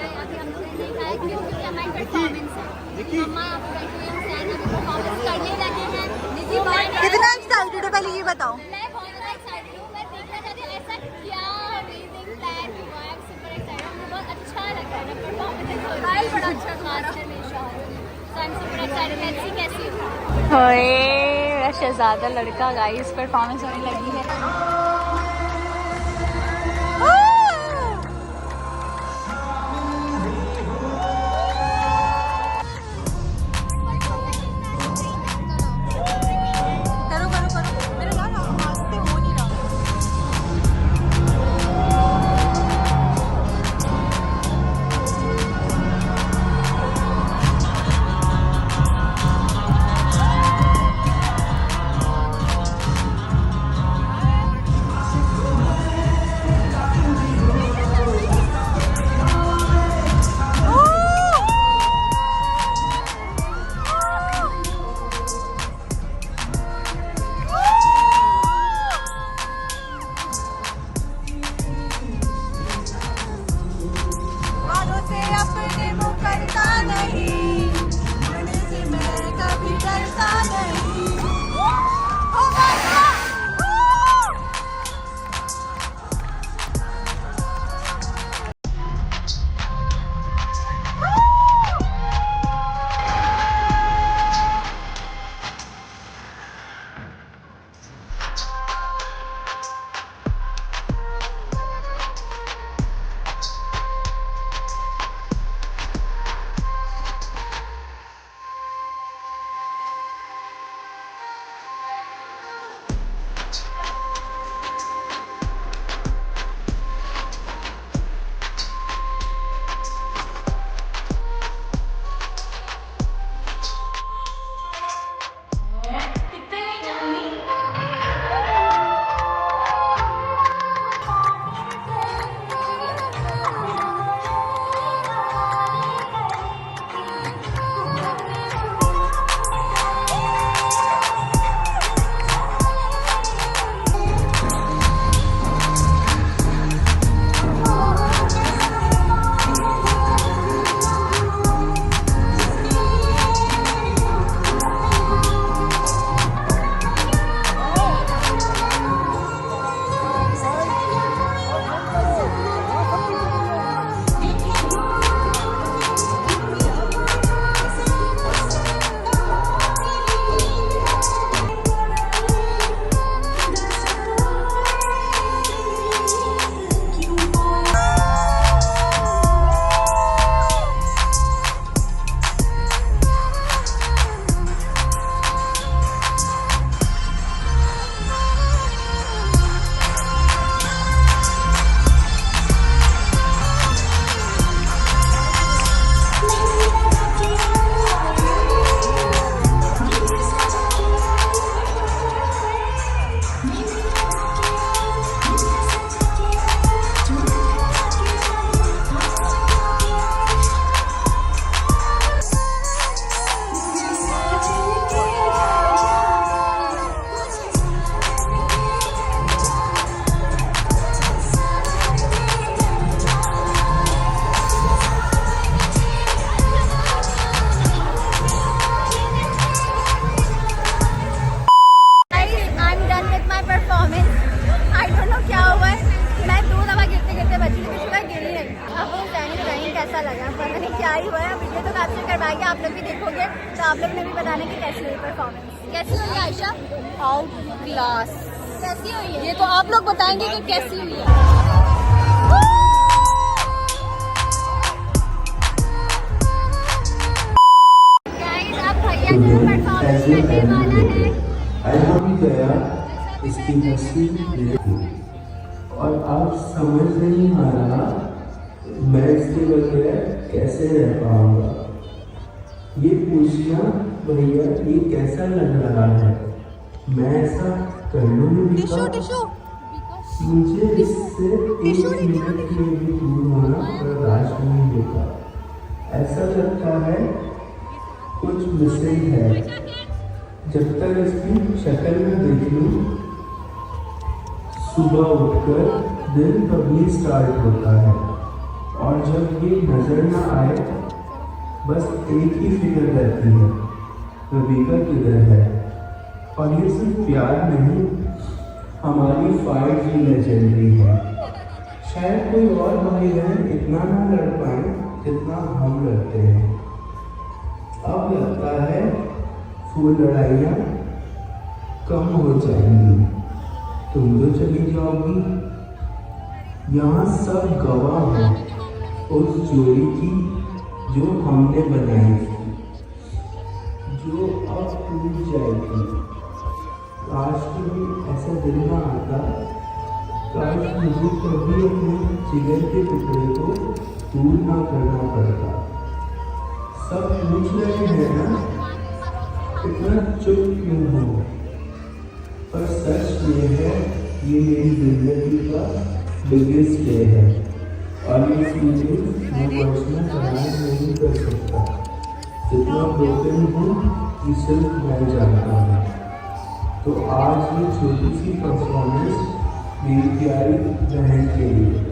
अभी हम लोगों ने देखा है क्योंकि हमारी परफॉर्मेंस है। मम्मा परफॉर्मेंस करने लगे हैं। कितना एक्साइटेड हो पहले ये बताओ। मैं बहुत ज़्यादा एक्साइटेड हूँ। मैं देखना चाहती हूँ ऐसा क्या अमेजिंग प्लान हुआ है। सुपर एक्साइटेड, मुझे बहुत अच्छा लग रहा है। परफॉर्मेंस बड़ा अच्छा मास्टर में सुपर एक्साइटेड। लेट्स सी कैसी होए शहजादा लड़का गाइस परफॉर्मेंस होने लगी है। आप लोग भी देखोगे तो आप लोग ने भी बताना कि कैसी हुई परफॉर्मेंस। कैसी हुई आयशा? Out class. कैसी हुई है ये तो आप लोग बताएंगे कि कैसी हुई है। गाइस अब भैया जो परफॉर्मेंस करने वाला है ऐसा भी गया इसकी हंसी और आप समझ नहीं आ रहा मैं इसके बगैर कैसे रह पाऊंगा। ये पूछना भैया ये कैसा लग रहा है, मैं ऐसा कर लूंगी टिशू मुझे इससे एक मिनट के लिए भी दूर होना बर्दाश्त नहीं होता। ऐसा लगता है कुछ मिसिंग है। जब तक इसकी शक्ल में देख लूं, सुबह उठकर दिन तभी स्टार्ट होता है और जब ये नजर ना आए बस एक ही फिक्र रहती है, रबीका किधर है। और ये सिर्फ प्यार नहीं, हमारी 5G लेजेंडरी है। शायद कोई और भाई बहन इतना ना लड़ पाए जितना हम लड़ते हैं। अब लगता है वो लड़ाइयाँ कम हो जाएंगी, तुम तो चली जाओगी। यहाँ सब गवाह हैं उस जोड़ी की जो हमने बनाई थी, जो अब टूट जाएगी। काश कभी ऐसा दिन ना आता, काश मुझे कभी अपने जिगर के टुकड़े को दूर ना करना पड़ता। सब पूछ रहे हैं ना, इतना चुप क्यों हो, पर सच ये है, ये मेरी जिंदगी का बिगेस्ट डे है। और ये फीलिंग मैं वर्ड्स में बयान नहीं कर सकता। जितना ब्रोकन हूँ ये सिर्फ मैं जानता हूँ। तो आज ये छोटी सी परफॉर्मेंस मेरी प्यारी बहन के लिए।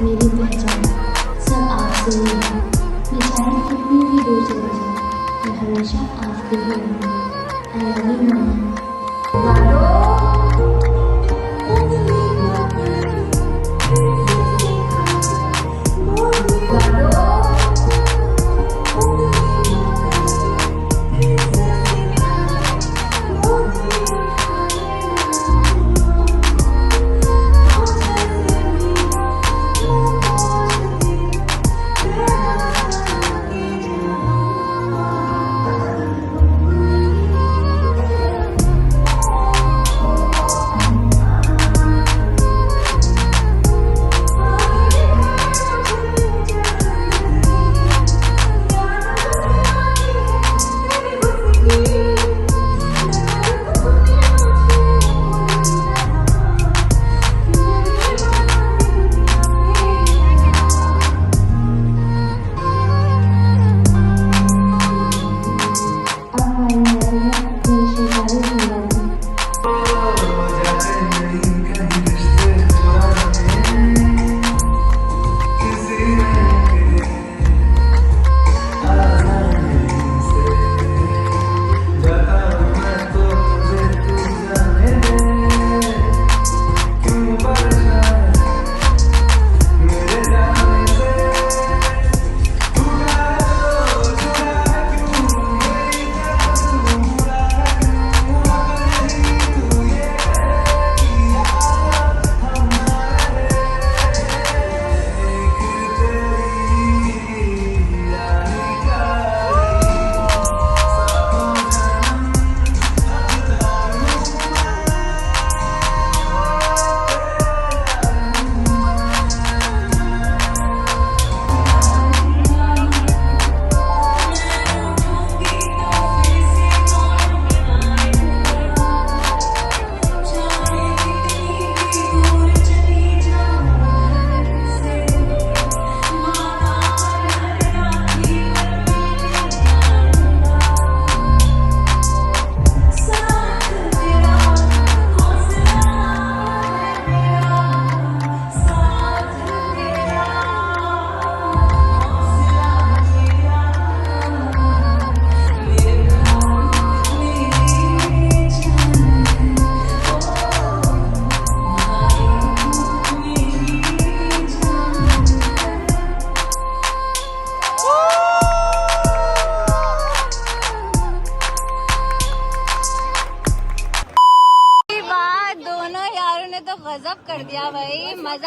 मेरी पहचान सब आपसे ही है। मैं चाहे कितनी भी दूर चले जाऊँ, मैं हमेशा आपके ही रहूँगी। आई लव यू मम्मा।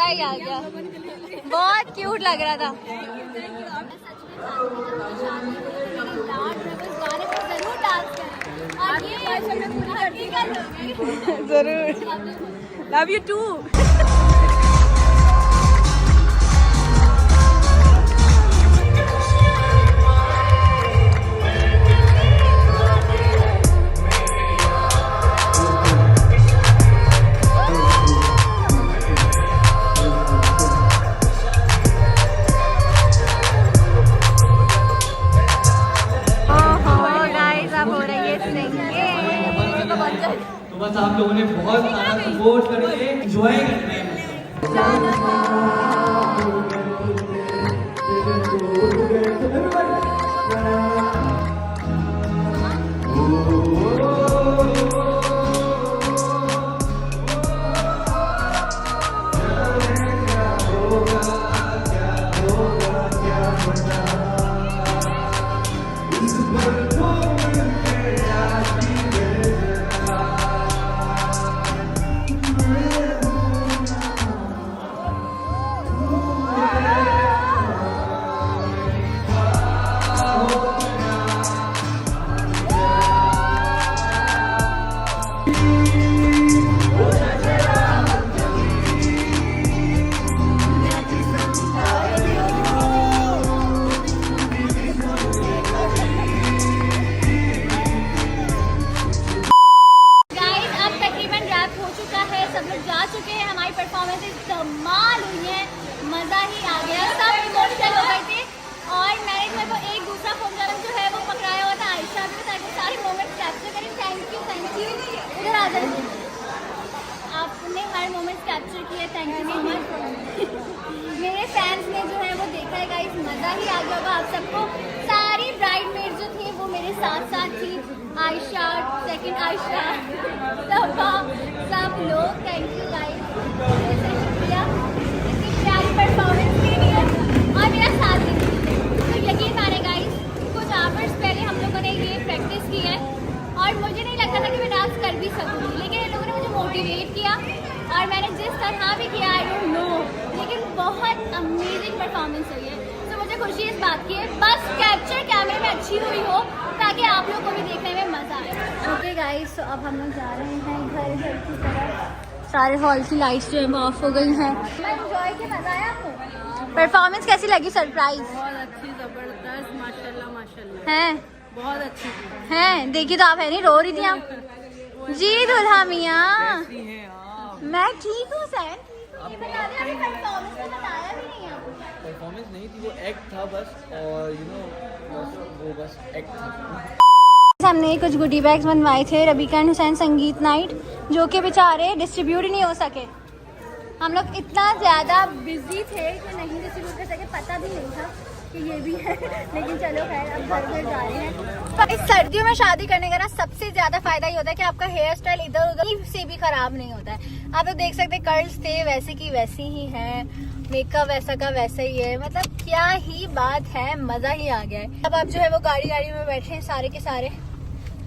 ही आ गया, बहुत क्यूट लग रहा था। जरूर, लव यू टू। तो बस आप लोगों ने बहुत सारा सपोर्ट करके एंजॉय करना है। धमाल हुई है, मजा ही आ गया, सब इमोशनल हो गए थे। और मैंने जो है वो एक दूसरा फोन जो है वो पकड़ाया हुआ था आयशा भी, ताकि सारे मोमेंट्स कैप्चर करें। थैंक यू इधर आ जाइए, आपने हर मोमेंट्स कैप्चर किए, थैंक यू सो मच। मेरे फैंस ने जो है वो देखा है गाइस, मजा ही आ गया होगा आप सबको। सारी ब्राइडमेड जो थी वो मेरे साथ साथ थी, आयशा, सेकंड आयशा, सब लोग, थैंक यू गाइस, शुक्रिया इतनी प्यारी परफॉर्मेंस के लिए और मेरा साथ देने के लिए। तो यकीन माने गाइस, कुछ आवर्स पहले हम लोगों ने ये प्रैक्टिस की है और मुझे नहीं लगता था कि मैं डांस कर भी सकूँगी, लेकिन इन लोगों ने मुझे मोटिवेट किया और मैंने जिस तरह भी किया, आई डोंट नो, लेकिन बहुत अमेजिंग परफॉर्मेंस हुई है। तो मुझे खुशी इस बात की है, बस कैप्चर कैमरे में अच्छी हुई हो ताकि आप लोग को भी देखने में मजा आए। ओके गाइस, तो अब हम लोग जा रहे हैं घर की तरफ। सारे हॉल की लाइट्स जो है वो ऑफ हो गई हैं। मैं एंजॉय किया, मजा आया आपको? परफॉर्मेंस कैसी लगी? सरप्राइज बहुत अच्छी, जबरदस्त, माशाल्लाह माशाल्लाह, हैं? बहुत अच्छी थी। हैं? देखिए तो आप है नहीं, रो रही थी आप। जी दुल्हा मियाँ, मैं ठीक हूँ सैन, ये बता दें अभी परफॉर्मेंस तो बताया भी नहीं आपने। परफॉर्मेंस नहीं थी, वो एक्ट था बस, और वो बस एक्ट था। हमने कुछ गुडी बैग्स बनवाए थे रबीका एंड हुसैन संगीत नाइट, जो कि बेचारे डिस्ट्रीब्यूट ही नहीं हो सके। हम लोग इतना ज़्यादा बिजी थे कि नहीं डिस्ट्रीब्यूट कर सके, पता भी नहीं था कि ये भी है। लेकिन चलो खैर, अब घर जा रहे हैं। तो इस सर्दियों में शादी करने का ना सबसे ज़्यादा फायदा ये होता है कि आपका हेयर स्टाइल इधर उधर से भी खराब नहीं होता है। आप लोग देख सकते हैं, कर्ल्स थे वैसे की वैसी ही है, मेकअप वैसा का वैसा ही है, मतलब क्या ही बात है, मज़ा ही आ गया है। अब आप जो है वो गाड़ी में बैठे हैं सारे के सारे।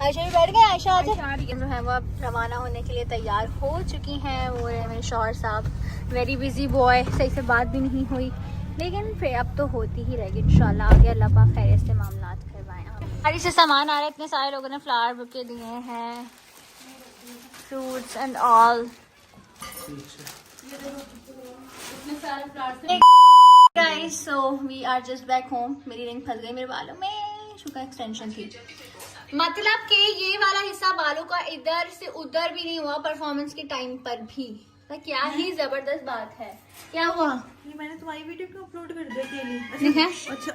आयशा भी बैठ गए, आयशा आज जो है वो अब रवाना होने के लिए तैयार हो चुकी हैं। वो है मेरे शौहर साहब, वेरी बिजी बॉय, सही से बात भी नहीं हुई, लेकिन फिर अब तो होती ही रहेगी इंशाल्लाह। आगे अल्लाह पाक खैरियत से मामलात करवाएं। गाड़ी से सामान आ रहा है, इतने सारे लोगों ने फ्लावर बुके दिए हैं, fruits and all. Guys, so we are just back home. मेरी रिंग फंस गई मेरे बालों में, शुक्र एक्सटेंशन थी, मतलब कि ये वाला हिस्सा बालों का इधर से उधर भी नहीं हुआ परफॉर्मेंस के टाइम पर भी। तो क्या ही जबरदस्त बात है। क्या हुआ? ये मैंने तुम्हारी वीडियो क्यों अपलोड कर दिया अकेली? अच्छा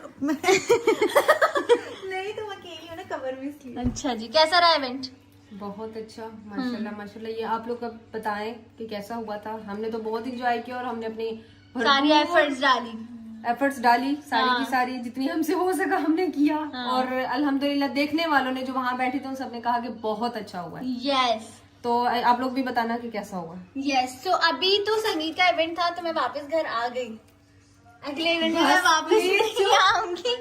नहीं, तुम अकेली हो ना, कवर में इसलिए। अच्छा जी, कैसा रहा इवेंट? बहुत अच्छा, माशाल्लाह माशाल्लाह। ये आप लोग अब बताएं कि कैसा हुआ था। हमने तो बहुत इंजॉय किया और हमने अपनी सारी एफर्ट्स डाली सारी की सारी, जितनी हमसे हो सका हमने किया। और अल्हम्दुलिल्लाह देखने वालों ने जो वहाँ बैठे थे उन सबने कहा कि बहुत अच्छा हुआ है। यस, तो आप लोग भी बताना कि कैसा हुआ। यस, तो अभी तो संगीत का इवेंट था तो मैं वापस घर आ गई। अगले इवेंट में मैं वापस नहीं आऊंगी।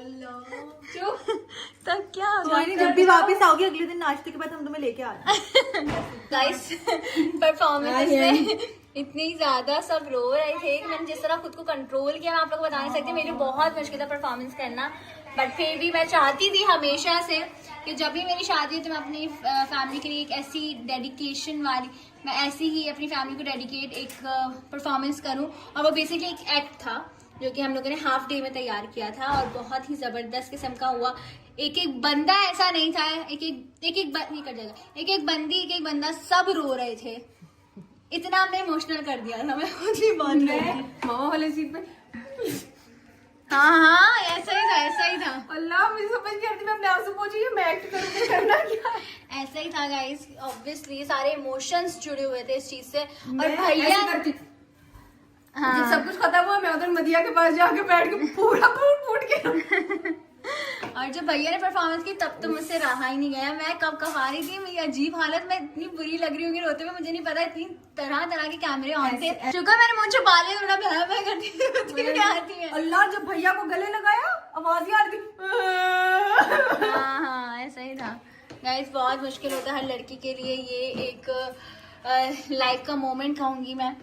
तब क्या होगा? जब भी वापस आओगी अगले दिन नाश्ते के बाद हम तुम्हें लेके आ जाएंगे। गाइस, परफॉर्मेंस इतनी ज्यादा सब रो रहे थे कि मैंने जिस तरह खुद को कंट्रोल किया मैं आप लोगों को बता नहीं सकती। मेरे लिए बहुत मुश्किल था परफॉर्मेंस करना, बट फिर भी मैं चाहती थी हमेशा से कि जब भी मेरी शादी हो तो मैं अपनी फैमिली के लिए एक ऐसी डेडिकेशन वाली, मैं ऐसी ही अपनी फैमिली को डेडिकेट एक परफॉर्मेंस करूं। और वो बेसिकली एक एक्ट था जो कि हम लोगों ने हाफ डे में तैयार किया था और बहुत ही ज़बरदस्त किस्म का हुआ। एक एक बंदा ऐसा नहीं था, एक एक बंदा सब रो रहे थे। इतना हमने इमोशनल कर दिया था, मैं खुद ही बहुत मामा वाले सीट पे। हाँ ऐसा ही था। अल्लाह मुझे समझ नहीं आती, मैं अपने आप से पूछी मैं एक्ट करूँ करना क्या। ऐसा ही था गाइस, ऑब्वियसली सारे इमोशंस जुड़े हुए थे इस चीज से। और मैं भैया ऐसे करती। हाँ। जब सब कुछ खत्म हुआ मैं उधर मदिया के पास जाके बैठ के पूरा फूट के और जब भैया ने परफॉर्मेंस की तब तो मुझसे रहा ही नहीं गया। मैं कब आ रही थी, मेरी अजीब हालत, मैं इतनी बुरी लग रही होंगी रोते हुए, मुझे नहीं पता। इतनी तरह तरह के कैमरे ऑन थे, शुक्र मैंने मुझे छुपा लिया, थोड़ा भय करती थी। अल्लाह जब भैया को गले लगाया आवाज ही आ रही थी। हाँ ऐसा ही था गाइस। बहुत मुश्किल होता है हर लड़की के लिए, ये एक लाइफ का मोमेंट कहूंगी मैं,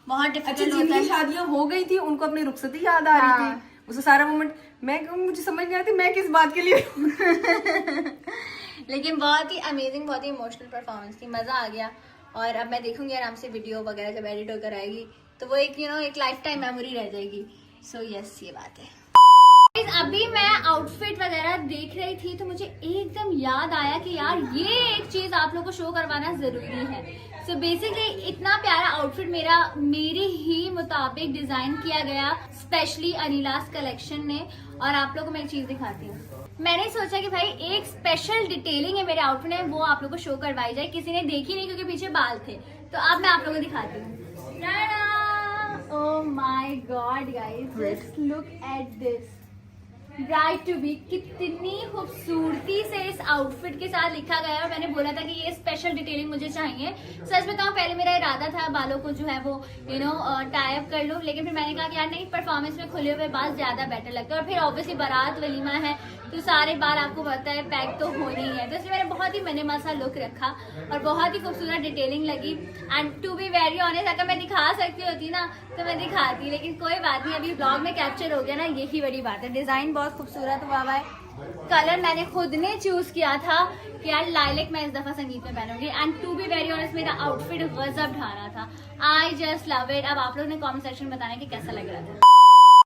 बहुत डिफिकल्ट होता है। शादियां हो गई थी उनको अपनी रुखसती याद आ रही थी, उसे सारा मोमेंट मुझे समझ नहीं आती मैं किस बात के लिए लेकिन बहुत ही अमेजिंग, बहुत ही इमोशनल परफॉर्मेंस थी, मजा आ गया। और अब मैं देखूंगी आराम से वीडियो वगैरह जब एडिट होकर आएगी तो वो एक एक लाइफ टाइम मेमोरी रह जाएगी। सो यस ये बात है। अभी मैं आउटफिट वगैरह देख रही थी तो मुझे एकदम याद आया कि यार ये एक चीज आप लोगों को शो करवाना जरूरी है। सो बेसिकली इतना प्यारा आउटफिट मेरे ही मुताबिक डिजाइन किया गया स्पेशली अनिलास कलेक्शन ने। और आप लोगों को मैं एक चीज दिखाती हूँ। मैंने सोचा कि भाई एक स्पेशल डिटेलिंग है मेरे आउटफिट में, वो आप लोगों को शो करवाई जाए। किसी ने देखी नहीं क्योंकि पीछे बाल थे, तो अब मैं आप लोगों को दिखाती हूँ। Oh my god guys, just look at this bride to be. कितनी खूबसूरती से इस आउटफिट के साथ लिखा गया है। और मैंने बोला था कि ये स्पेशल डिटेलिंग मुझे चाहिए। सच बताऊं पहले मेरा इरादा था बालों को जो है वो टाई अप कर लूं, लेकिन फिर मैंने कहा कि यार नहीं, परफॉर्मेंस में खुले हुए बाल ज्यादा बेटर लगता है। और फिर ऑब्वियसली बारात वलीमा है तो सारे बाल आपको पता है पैक तो होने ही है, तो इसलिए मैंने बहुत ही मिनिमल सा लुक रखा और बहुत ही खूबसूरत डिटेलिंग लगी। And to be very honest, अगर मैं दिखा सकती होती ना तो मैं दिखाती, लेकिन कोई बात नहीं, अभी ब्लॉग में कैप्चर हो गया ना, यही बड़ी बात है। डिजाइन बहुत खूबसूरत हुआ है, कलर मैंने खुद ने चूज किया था कि यार लाइलेक मैं इस दफा संगीत में पहनूंगी। And to be very honest मेरा आउटफिट गजब ढा रहा था। I just love it. अब आप लोग ने कमेंट सेक्शन में बताना कि कैसा लग रहा था।